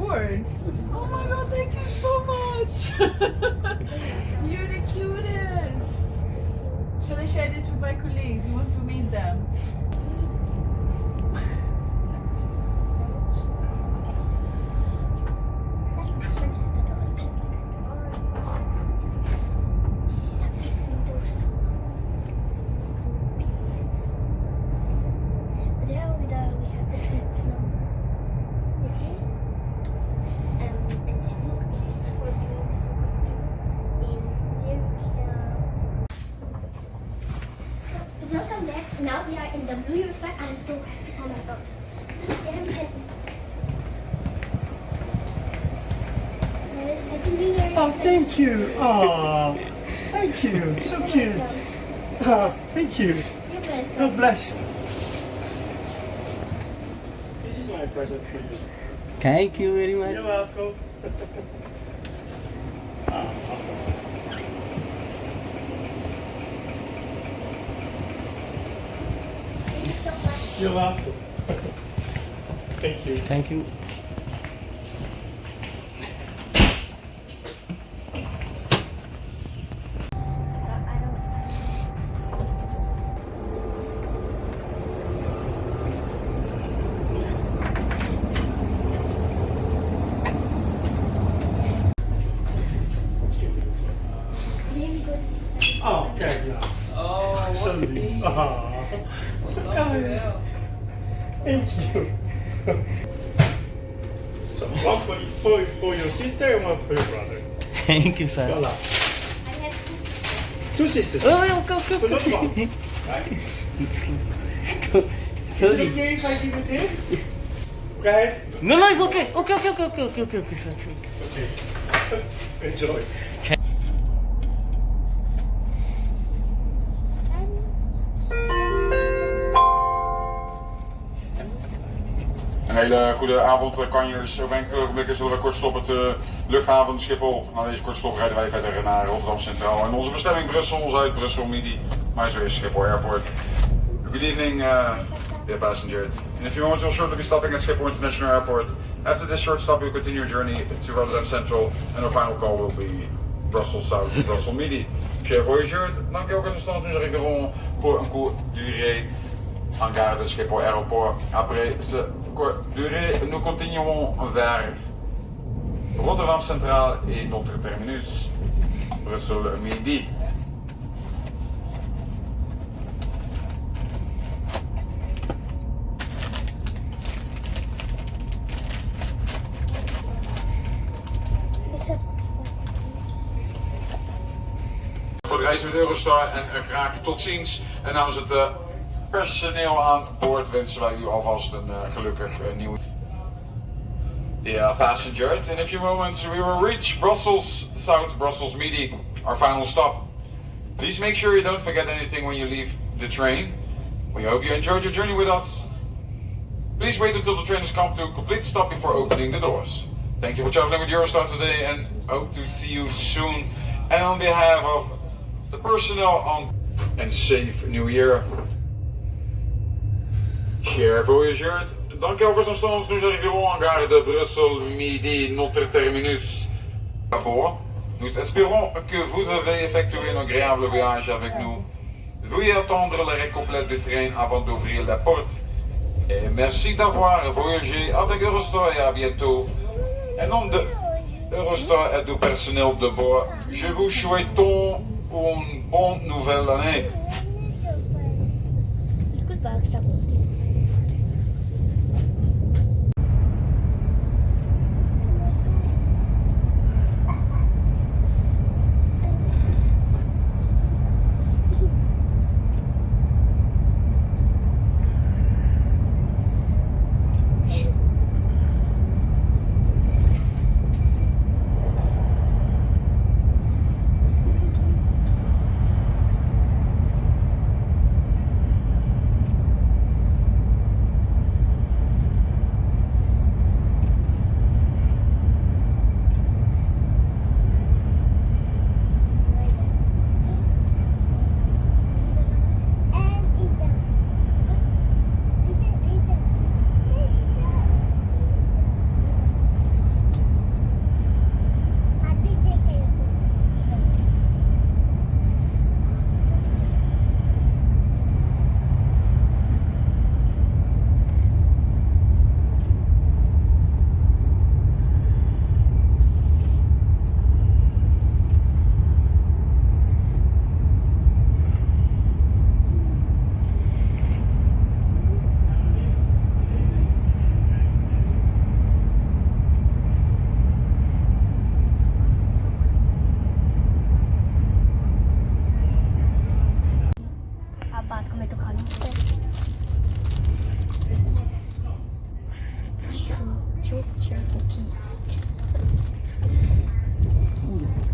awards. Oh my god, thank you so much. You're the cutest. Shall I share this with my colleagues? You want to meet them? Welcome back. Now we are in the Eurostar. I'm so happy for my phone. Oh, thank you. Oh, thank you. So cute. Oh, thank you. God bless. This is my present for you. Thank you very much. You're welcome. You're welcome. Thank you. Thank you. Oh, kijk nou. Oh, Zo lief. Oh, zo kind. Thank you. So, one for your sister and one for your brother. Thank you, sir. Voilà. I have Two sisters. Oh, okay. But not one. Right? Is it Sorry. okay if I give you this? Okay? No, it's okay. Okay, sir. Okay. Enjoy. Een hele goede avond, kanjers. Over enkele ogenblikken zullen we kort stoppen op het luchthaven Schiphol. Na deze korte stop rijden wij verder naar Rotterdam Centraal. En onze bestemming Brussel, Zuid-Brussel, Midi. Maar zo is Schiphol Airport. Good evening, dear passengers. In a few moments we'll shortly be stopping at Schiphol International Airport. After this short stop we'll continue your journey to Rotterdam Central. And our final call will be Brussels South, Brussels Midi. Chers voyageurs, dank quelques instants, nous arriverons pour un court durée en gare de Schiphol Aéroport. Après ce court durée, nous continuons vers Rotterdam Centraal et notre terminus, Brussel Midi. Voor de reis met Eurostar en graag tot ziens. En namens het personeel aan boord wensen wij u alvast een gelukkig nieuw. Dear passengers, in a few moments we will reach Brussels South, Brussels Midi, our final stop. Please make sure you don't forget anything when you leave the train. We hope you enjoyed your journey with us. Please wait until the train has come to a complete stop before opening the doors. Thank you for traveling with Eurostar today and hope to see you soon. And on behalf of the personnel on and safe New Year. Chers voyageurs, dans quelques instants nous arriverons en gare de Brussels Midi, notre terminus. D'abord, nous espérons que vous avez effectué un agréable voyage avec nous. Veuillez attendre l'arrêt complet du train avant d'ouvrir la porte. Et merci d'avoir voyagé avec Eurostar et à bientôt. En nom de Eurostar et du personnel de bord, je vous souhaite une bonne nouvelle année.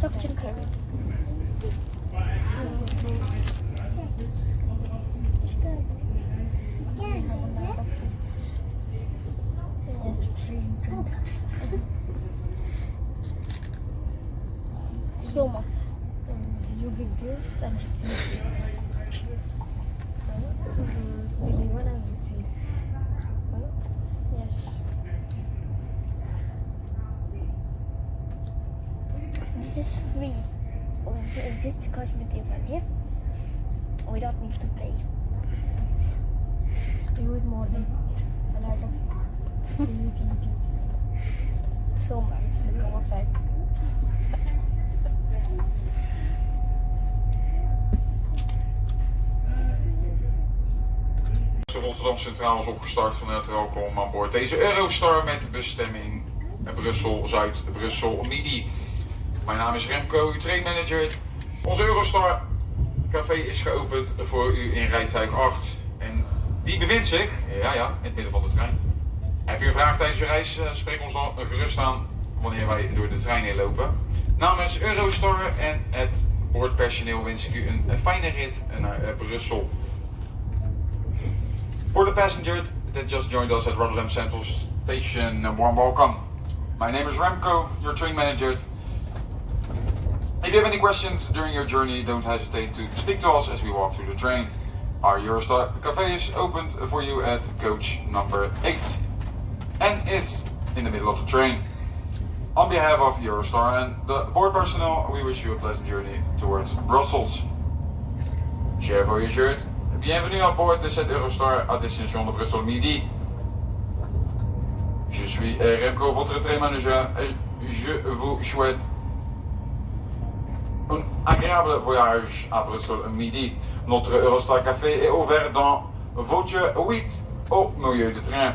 Chocolate curry. Soma. You give gifts and receive gifts. Deliver and receive. Yes. This is free. Just because we give a gift, we don't need to pay. We would more than a lot of so much become effect. Rotterdam Centraal is opgestart. Van harte welkom aan boord deze Eurostar met bestemming Brussel-Zuid, Brussel-Midi. Mijn naam is Remco, uw trainmanager. Ons Eurostar café is geopend voor u in rijtuig 8. En die bevindt zich, ja, in het midden van de trein. Heb je een vraag tijdens je reis? Spreek ons dan gerust aan wanneer wij door de trein heen lopen. Namens Eurostar en het boordpersoneel wens ik u een fijne rit naar Brussel. For the passenger that just joined us at Rotterdam Central Station, a warm welcome. My name is Remco, your train manager. If you have any questions during your journey, don't hesitate to speak to us as we walk through the train. Our Eurostar cafe is opened for you at coach number 8 and is in the middle of the train. On behalf of Eurostar and the board personnel, we wish you a pleasant journey towards Brussels. Chers voyageurs, bienvenue à bord de cette Eurostar à destination de Bruxelles-Midi. Je suis Remco, votre train manager, et je vous souhaite un agréable voyage à Bruxelles-Midi. Notre Eurostar Café est ouvert dans voiture 8 au milieu de train.